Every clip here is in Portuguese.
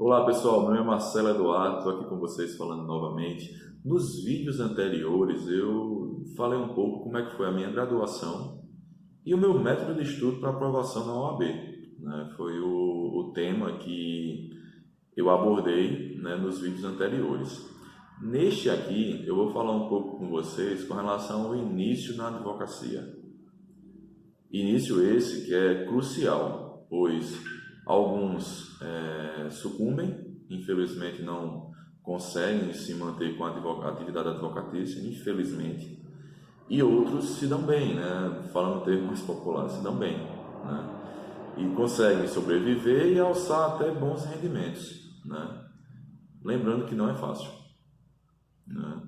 Olá pessoal, meu nome é Marcelo Eduardo, estou aqui com vocês falando novamente. Nos vídeos anteriores eu falei um pouco como é que foi a minha graduação e o meu método de estudo para aprovação na OAB, né? Foi o tema que eu abordei, né, nos vídeos anteriores. Neste aqui eu vou falar um pouco com vocês com relação ao início na advocacia. Início esse que é crucial, pois alguns sucumbem, infelizmente não conseguem se manter com a atividade advocatícia, infelizmente, e outros se dão bem, né? Falando em termos mais populares, se dão bem, né? E conseguem sobreviver e alçar até bons rendimentos, né? Lembrando que não é fácil, né?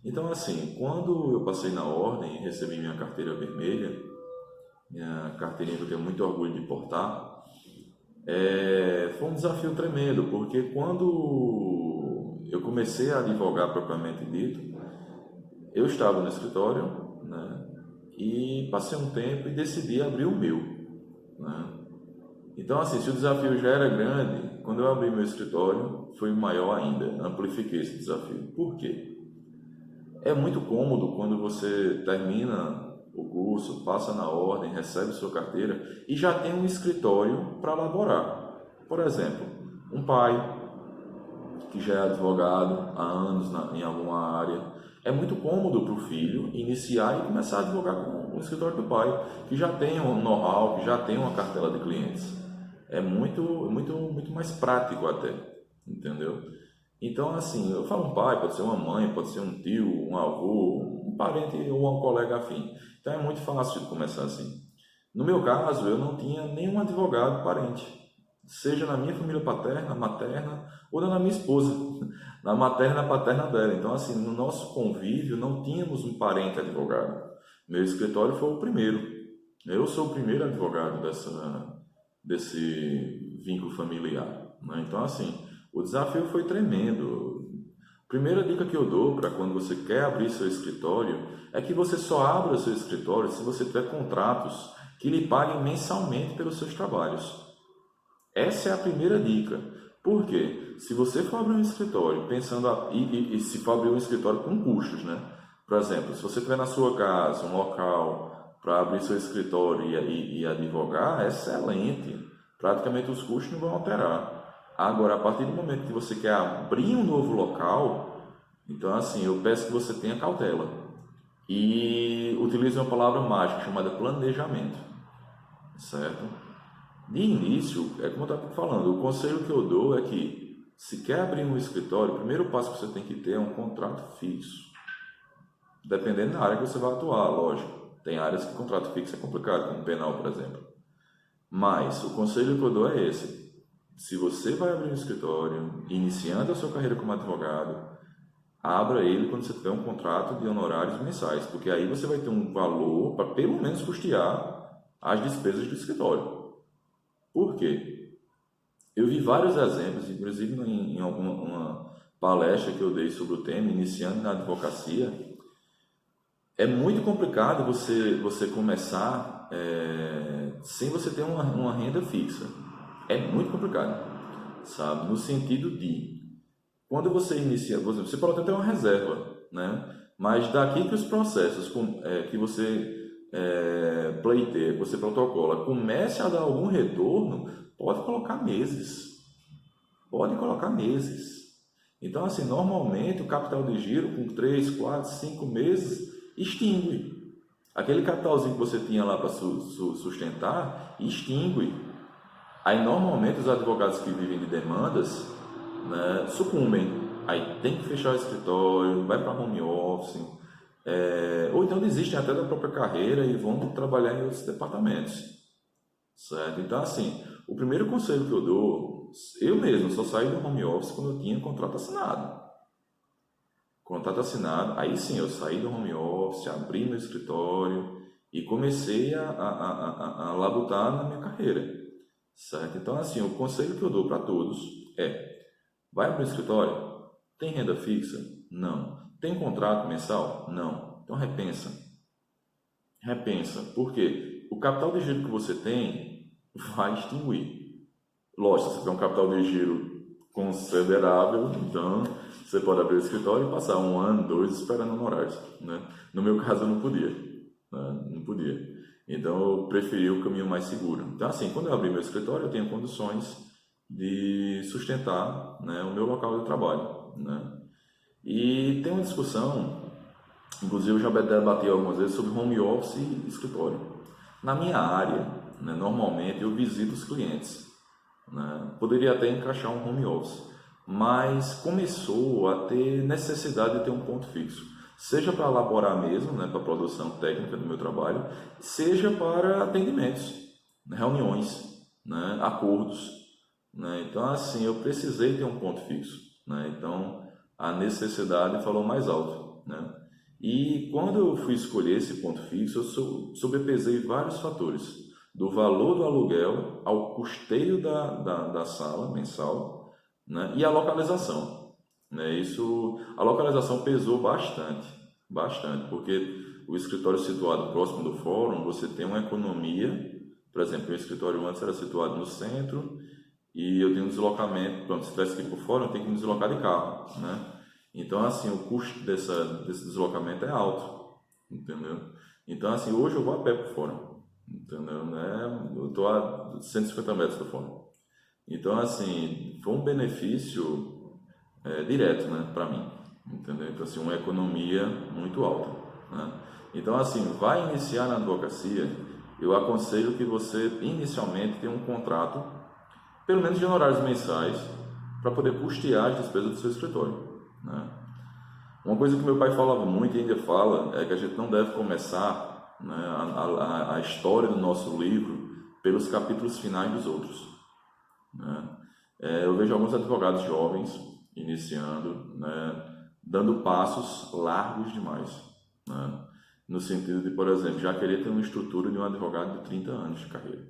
Então, assim, quando eu passei na ordem e recebi minha carteira vermelha, minha carteirinha que eu tenho muito orgulho de portar, foi um desafio tremendo, porque quando eu comecei a advogar propriamente dito, eu estava no escritório, né, e passei um tempo e decidi abrir o meu, né? Então, assim, se o desafio já era grande, quando eu abri meu escritório, foi maior ainda, amplifiquei esse desafio. Por quê? É muito cômodo quando você termina o curso, passa na ordem, recebe sua carteira e já tem um escritório para laborar. Por exemplo, um pai que já é advogado há anos em alguma área, é muito cômodo para o filho iniciar e começar a advogar com o escritório do pai, que já tem um know-how, que já tem uma cartela de clientes. É muito mais prático até, entendeu? Então, assim, eu falo um pai, pode ser uma mãe, pode ser um tio, um avô, um parente ou um colega afim. Então é muito fácil de começar assim. No meu caso, eu não tinha nenhum advogado parente, seja na minha família paterna, materna ou na minha esposa, na materna e paterna dela. Então, assim, no nosso convívio não tínhamos um parente advogado. Meu escritório foi o primeiro. Eu sou o primeiro advogado desse vínculo familiar, né? Então, assim, o desafio foi tremendo. Primeira dica que eu dou para quando você quer abrir seu escritório é que você só abra seu escritório se você tiver contratos que lhe paguem mensalmente pelos seus trabalhos. Essa é a primeira dica. Por quê? Se você for abrir um escritório pensando e se for abrir um escritório com custos, né? Por exemplo, se você tiver na sua casa um local para abrir seu escritório e advogar, é excelente. Praticamente os custos não vão alterar. Agora, a partir do momento que você quer abrir um novo local, então assim, eu peço que você tenha cautela e utilize uma palavra mágica chamada planejamento, certo? De início, é como eu estava falando, o conselho que eu dou é que, se quer abrir um escritório, o primeiro passo que você tem que ter é um contrato fixo. Dependendo da área que você vai atuar, lógico. Tem áreas que contrato fixo é complicado, como penal, por exemplo. Mas o conselho que eu dou é esse. Se você vai abrir um escritório, iniciando a sua carreira como advogado, abra ele quando você tiver um contrato de honorários mensais, porque aí você vai ter um valor para pelo menos custear as despesas do escritório. Por quê? Eu vi vários exemplos, inclusive em alguma uma palestra que eu dei sobre o tema, iniciando na advocacia. É muito complicado você começar sem você ter uma renda fixa. É muito complicado, sabe? No sentido de, quando você inicia, por exemplo, você pode até ter uma reserva, né? Mas daqui que os processos que você pleiteia, que você protocola, comece a dar algum retorno, pode colocar meses. Pode colocar meses. Então, assim, normalmente o capital de giro com 3, 4, 5 meses extingue. Aquele capitalzinho que você tinha lá para sustentar, extingue. Aí, normalmente, os advogados que vivem de demandas, né, sucumbem. Aí tem que fechar o escritório, vai para home office, ou então desistem até da própria carreira e vão trabalhar em outros departamentos, certo? Então, assim, o primeiro conselho que eu dou, eu mesmo só saí do home office quando eu tinha contrato assinado. Contrato assinado, aí sim, eu saí do home office, abri meu escritório e comecei a labutar na minha carreira, certo? Então, assim, o conselho que eu dou para todos é: vai para o escritório? Tem renda fixa? Não. Tem contrato mensal? Não. Então repensa. Repensa. Por quê? O capital de giro que você tem vai extinguir. Lógico, se você tiver um capital de giro considerável, então você pode abrir o escritório e passar 1 ano, 2 esperando honorários, né? No meu caso eu não podia, né? Não podia. Então eu preferi o caminho mais seguro. Então assim, quando eu abri meu escritório eu tenho condições de sustentar, né, o meu local de trabalho, né? E tem uma discussão, inclusive eu já debati algumas vezes sobre home office e escritório. Na minha área, né, normalmente eu visito os clientes, né? Poderia até encaixar um home office, mas começou a ter necessidade de ter um ponto fixo, seja para elaborar mesmo, né, para a produção técnica do meu trabalho, seja para atendimentos, né, reuniões, né, acordos, né? Então assim, eu precisei ter um ponto fixo, né? Então a necessidade falou mais alto, né? E quando eu fui escolher esse ponto fixo, eu sobrepesei vários fatores, do valor do aluguel ao custeio da sala mensal, né, e a localização. Né, a localização pesou bastante, bastante, porque o escritório situado próximo do fórum, você tem uma economia, por exemplo, o escritório antes era situado no centro, e eu tenho um deslocamento, pronto, se tivesse que ir para o fórum, eu tenho que me deslocar de carro, né? Então, assim, o custo desse deslocamento é alto, entendeu? Então, assim, hoje eu vou a pé para o fórum, entendeu? Né? Eu estou a 150 metros do fórum. Então, assim, foi um benefício direto, né, para mim, entendeu? Então, assim, uma economia muito alta, né? Então, assim, vai iniciar na advocacia, eu aconselho que você, inicialmente, tenha um contrato, pelo menos de honorários mensais, para poder custear as despesas do seu escritório, né? Uma coisa que meu pai falava muito e ainda fala é que a gente não deve começar, né, a história do nosso livro pelos capítulos finais dos outros, né? Eu vejo alguns advogados jovens iniciando, né, dando passos largos demais, né, no sentido de, por exemplo, já querer ter uma estrutura de um advogado de 30 anos de carreira.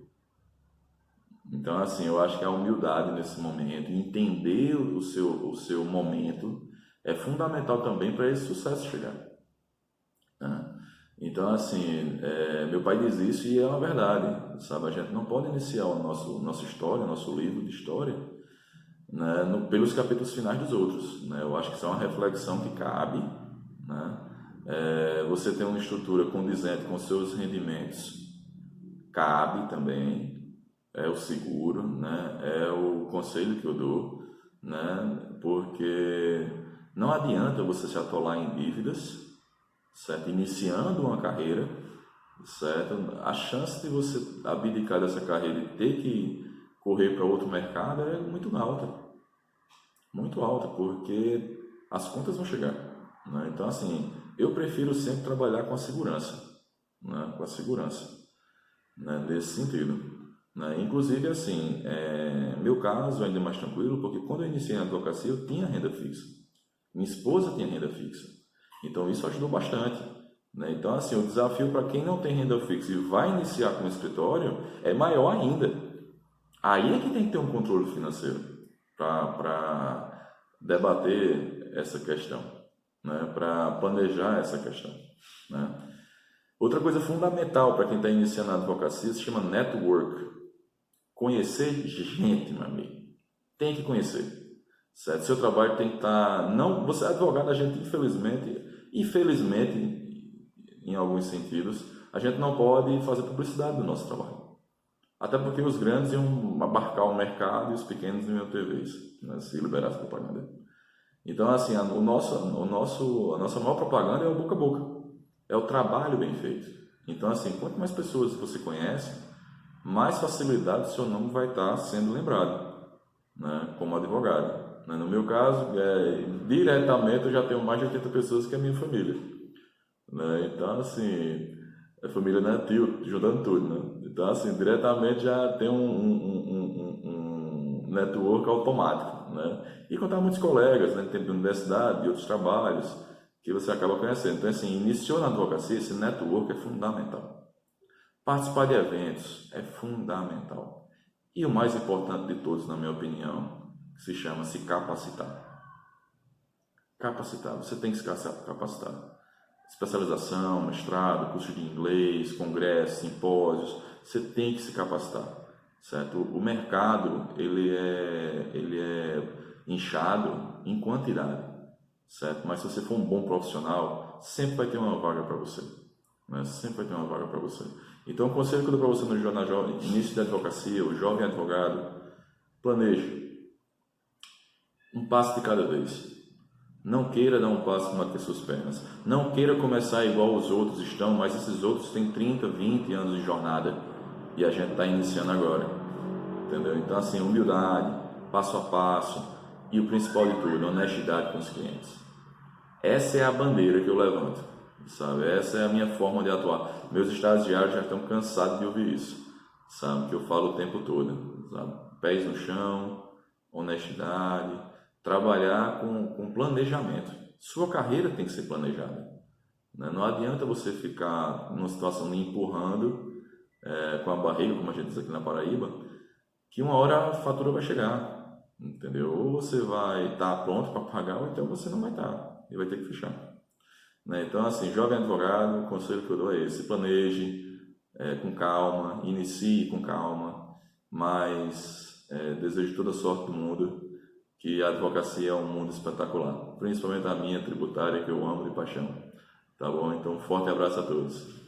Então, assim, eu acho que a humildade nesse momento, entender o seu momento, é fundamental também para esse sucesso chegar, né? Então, assim, meu pai diz isso e é uma verdade, sabe? A gente não pode iniciar nossa história, nosso livro de história, né, pelos capítulos finais dos outros, né? Eu acho que isso é uma reflexão que cabe, né? Você tem uma estrutura condizente com seus rendimentos, cabe também, é o seguro, né? É o conselho que eu dou, né? Porque não adianta você se atolar em dívidas, certo? Iniciando uma carreira, certo? A chance de você abdicar dessa carreira e ter que correr para outro mercado é muito alta, porque as contas vão chegar, né? Então, assim, eu prefiro sempre trabalhar com a segurança, né? Com a segurança, né? Nesse sentido, né? Inclusive, assim, meu caso é ainda mais tranquilo, porque quando eu iniciei na advocacia eu tinha renda fixa, minha esposa tinha renda fixa, então isso ajudou bastante, né? Então, assim, o desafio para quem não tem renda fixa e vai iniciar com o escritório é maior ainda. Aí é que tem que ter um controle financeiro para debater essa questão, né? Para planejar essa questão, né? Outra coisa fundamental para quem está iniciando a advocacia se chama network. Conhecer gente, meu amigo. Tem que conhecer, certo? Seu trabalho tem que estar... Não, você é advogado, a gente infelizmente, em alguns sentidos, a gente não pode fazer publicidade do nosso trabalho. Até porque os grandes iam abarcar o mercado e os pequenos não iam ter vez, né, se liberasse propaganda. Então, assim, a nossa maior propaganda é o boca a boca, é o trabalho bem feito. Então, assim, quanto mais pessoas você conhece, mais facilidade o seu nome vai estar sendo lembrado, né, como advogado. No meu caso, diretamente eu já tenho mais de 80 pessoas que é a minha família, né? Então, assim, a família não é tio, juntando tudo, né? Então, assim, diretamente já tem um network automático, né? E contar muitos colegas, né, tempo de universidade, de outros trabalhos, que você acaba conhecendo. Então, assim, iniciou na advocacia, esse network é fundamental. Participar de eventos é fundamental. E o mais importante de todos, na minha opinião, se chama se capacitar. Capacitar, você tem que se capacitar. Especialização, mestrado, curso de inglês, congressos, simpósios, você tem que se capacitar, certo? O mercado, ele é inchado em quantidade, certo? Mas se você for um bom profissional, sempre vai ter uma vaga para você, né? Sempre vai ter uma vaga para você. Então, o conselho que eu dou para você no início da advocacia, o jovem advogado, planeje um passo de cada vez. Não queira dar um passo maior que suas pernas. Não queira começar igual os outros estão, mas esses outros têm 30, 20 anos de jornada e a gente está iniciando agora, entendeu? Então, assim, humildade, passo a passo e o principal de tudo, honestidade com os clientes. Essa é a bandeira que eu levanto, sabe? Essa é a minha forma de atuar. Meus estagiários já estão cansados de ouvir isso, sabe? Que eu falo o tempo todo, sabe? Pés no chão, honestidade, trabalhar com planejamento. Sua carreira tem que ser planejada, né? Não adianta você ficar numa situação de empurrando com a barriga, como a gente diz aqui na Paraíba, que uma hora a fatura vai chegar, entendeu? Ou você vai estar pronto para pagar, ou então você não vai estar e vai ter que fechar, né? Então, assim, jovem advogado, o conselho que eu dou é esse: planeje com calma, inicie com calma, mas desejo toda a sorte do mundo, que a advocacia é um mundo espetacular, principalmente a minha tributária, que eu amo de paixão, tá bom? Então, forte abraço a todos.